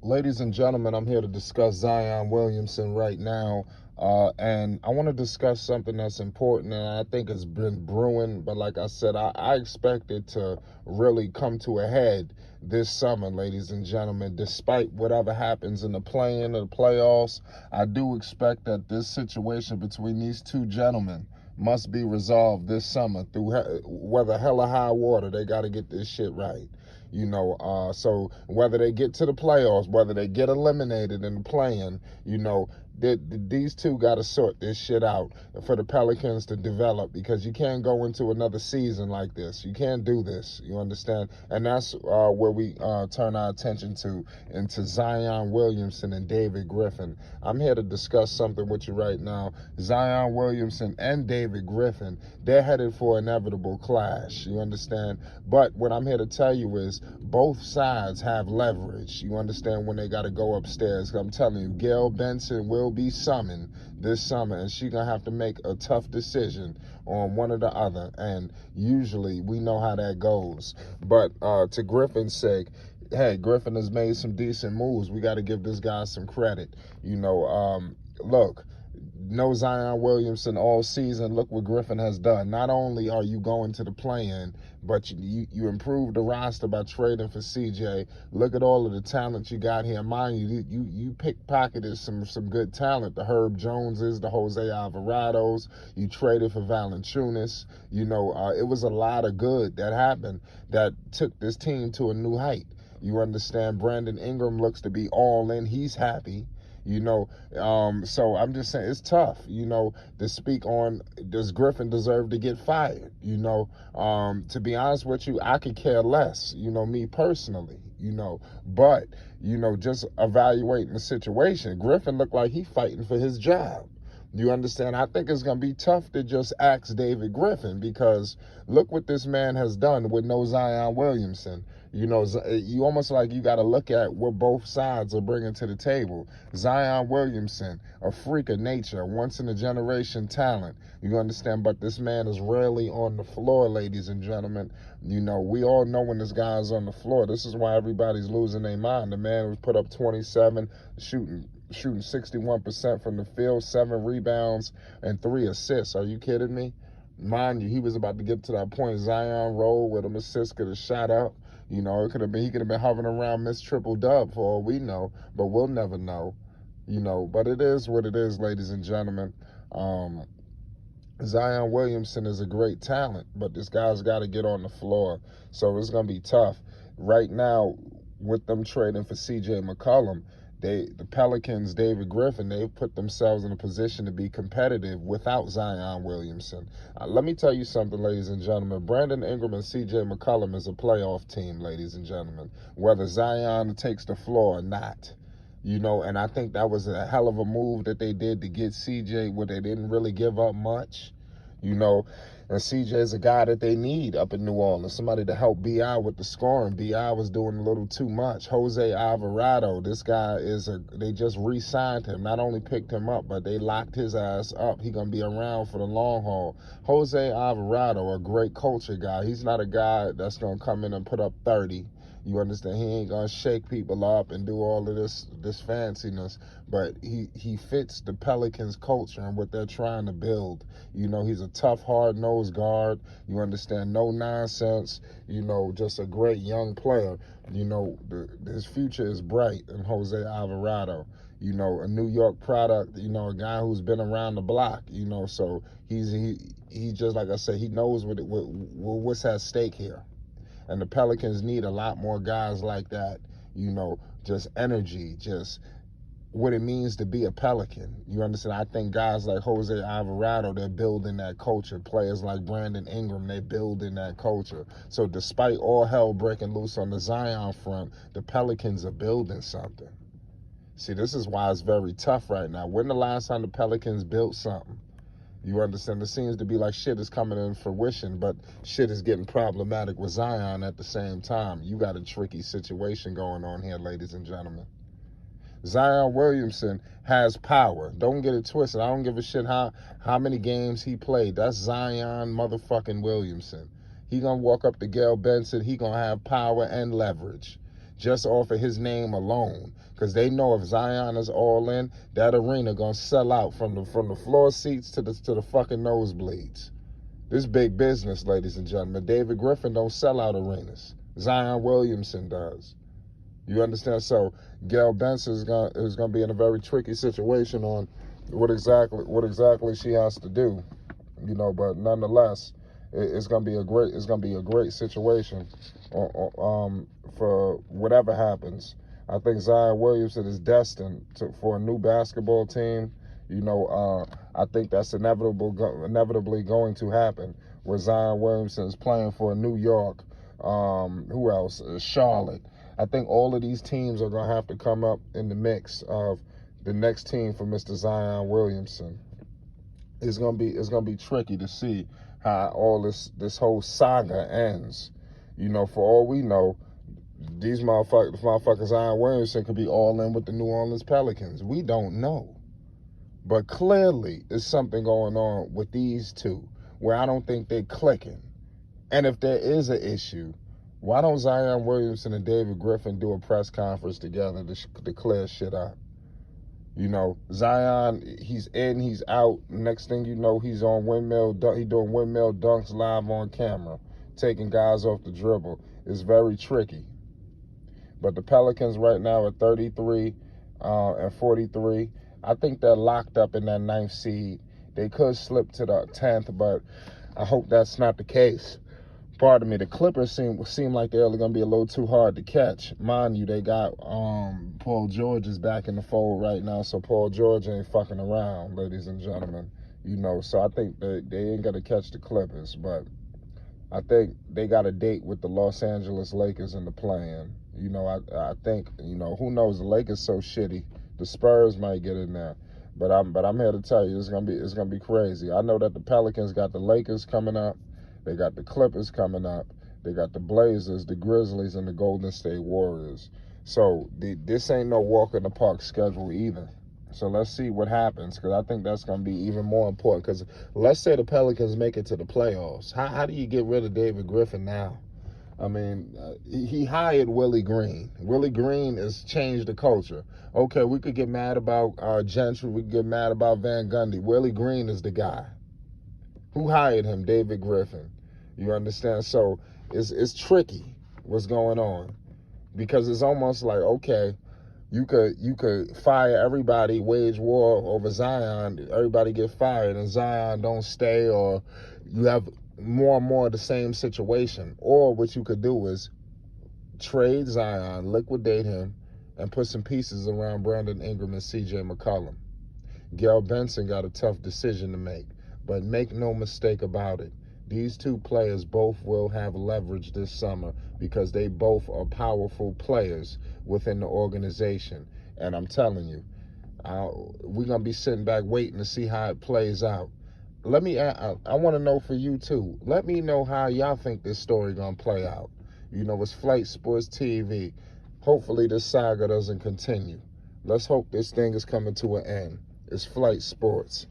Ladies and gentlemen, I'm here to discuss Zion Williamson right now. And I want to discuss something that's important, and I think it's been brewing. But like I said, I expect it to really come to a head this summer, ladies and gentlemen. Despite whatever happens in the play-in or the playoffs, I do expect that this situation between these two gentlemen must be resolved this summer through whether hell or high water. They got to get this shit right. So whether they get to the playoffs, whether they get eliminated in the play-in, these two got to sort this shit out for the Pelicans to develop, because you can't go into another season like this. You can't do this. You understand? And that's where we turn our attention into Zion Williamson and David Griffin. I'm here to discuss something with you right now. Zion Williamson and David Griffin, they're headed for inevitable clash. You understand? But what I'm here to tell you is both sides have leverage. You understand, when they got to go upstairs. I'm telling you, Gail Benson will be summoned this summer, and she's going to have to make a tough decision on one or the other. And usually we know how that goes. But to Griffin's sake, hey, Griffin has made some decent moves. We got to give this guy some credit. Look, no Zion Williamson all season. Look what Griffin has done. Not only are you going to the play-in, but you improved the roster by trading for CJ. Look at all of the talent you got here. Mind you pickpocketed some good talent. The Herb Joneses, the Jose Alvarados. You traded for Valanciunas. It was a lot of good that happened that took this team to a new height. You understand? Brandon Ingram looks to be all in. He's happy. So I'm just saying it's tough, to speak on, does Griffin deserve to get fired? To be honest with you, I could care less, me personally, but, just evaluating the situation. Griffin looked like he fighting for his job. You understand? I think it's going to be tough to just ask David Griffin, because look what this man has done with no Zion Williamson. You almost like you got to look at what both sides are bringing to the table. Zion Williamson, a freak of nature, once-in-a-generation talent. You understand? But this man is rarely on the floor, ladies and gentlemen. We all know when this guy is on the floor. This is why everybody's losing their mind. The man was put up 27, shooting 61% from the field, 7 rebounds, and 3 assists. Are you kidding me? Mind you, he was about to get to that point. Zion rolled with him, assist could have shot up. He could have been hovering around Miss Triple Dub for all we know, but we'll never know. But it is what it is, ladies and gentlemen. Zion Williamson is a great talent, but this guy's got to get on the floor. So it's going to be tough. Right now, with them trading for CJ McCollum, the Pelicans, David Griffin, they've put themselves in a position to be competitive without Zion Williamson. Let me tell you something, ladies and gentlemen. Brandon Ingram and CJ McCollum is a playoff team, ladies and gentlemen, whether Zion takes the floor or not. And I think that was a hell of a move that they did to get CJ, where they didn't really give up much. And CJ is a guy that they need up in New Orleans, somebody to help B.I. with the scoring. B.I. was doing a little too much. Jose Alvarado, this guy they just re-signed him. Not only picked him up, but they locked his ass up. He's going to be around for the long haul. Jose Alvarado, a great culture guy. He's not a guy that's going to come in and put up 30. You understand? He ain't going to shake people up and do all of this fanciness, but he fits the Pelicans culture and what they're trying to build. He's a tough, hard-nosed guard. You understand? No nonsense. Just a great young player. His future is bright in Jose Alvarado. A New York product, a guy who's been around the block, so he just, like I said, he knows what's at stake here. And the Pelicans need a lot more guys like that, just energy, just what it means to be a Pelican. You understand? I think guys like Jose Alvarado, they're building that culture. Players like Brandon Ingram, they're building that culture. So despite all hell breaking loose on the Zion front, the Pelicans are building something. See, this is why it's very tough right now. When the last time the Pelicans built something? You understand? It seems to be like shit is coming in fruition, but shit is getting problematic with Zion at the same time. You got a tricky situation going on here, ladies and gentlemen. Zion Williamson has power. Don't get it twisted. I don't give a shit how many games he played. That's Zion motherfucking Williamson. He gonna walk up to Gail Benson. He gonna have power and leverage just off of his name alone. because they know if Zion is all in, that arena gonna sell out from the floor seats to the fucking nosebleeds. This big business, ladies and gentlemen. David Griffin don't sell out arenas. Zion Williamson does. You understand? So Gail Benson is gonna be in a very tricky situation on what exactly she has to do. But nonetheless, it's gonna be a great situation for whatever happens. I think Zion Williamson is destined for a new basketball team. I think that's inevitably going to happen, where Zion Williamson is playing for New York. Who else? Charlotte. I think all of these teams are going to have to come up in the mix of the next team for Mr. Zion Williamson. It's going to be tricky to see how all this whole saga ends. For all we know, these motherfuckers Zion Williamson could be all in with the New Orleans Pelicans. We don't know. But clearly, there's something going on with these two where I don't think they're clicking. And if there is an issue, why don't Zion Williamson and David Griffin do a press conference together to clear shit up? Zion, he's in, he's out. Next thing you know, he's on he doing windmill dunks live on camera, taking guys off the dribble. It's very tricky. But the Pelicans right now are 33 and 43. I think they're locked up in that 9th seed. They could slip to the 10th, but I hope that's not the case. Pardon me, the Clippers seem like they're going to be a little too hard to catch. Mind you, they got Paul George is back in the fold right now, so Paul George ain't fucking around, ladies and gentlemen. So I think they ain't going to catch the Clippers, but I think they got a date with the Los Angeles Lakers in the play-in. I think, who knows, the Lakers so shitty. The Spurs might get in there. But I'm here to tell you, it's gonna be crazy. I know that the Pelicans got the Lakers coming up. They got the Clippers coming up. They got the Blazers, the Grizzlies, and the Golden State Warriors. So this ain't no walk in the park schedule either. So let's see what happens, because I think that's going to be even more important. Because let's say the Pelicans make it to the playoffs. How do you get rid of David Griffin now? I mean, he hired Willie Green. Willie Green has changed the culture. Okay, we could get mad about Gentry. We could get mad about Van Gundy. Willie Green is the guy. Who hired him? David Griffin. You understand? So it's tricky what's going on, because it's almost like, okay, you could fire everybody, wage war over Zion, everybody get fired, and Zion don't stay, or you have more and more of the same situation. Or what you could do is trade Zion, liquidate him, and put some pieces around Brandon Ingram and C.J. McCollum. Gail Benson got a tough decision to make, but make no mistake about it, these two players both will have leverage this summer, because they both are powerful players within the organization. And I'm telling you, we're going to be sitting back waiting to see how it plays out. I want to know for you too. Let me know how y'all think this story going to play out. It's Flight Sports TV. Hopefully this saga doesn't continue. Let's hope this thing is coming to an end. It's Flight Sports.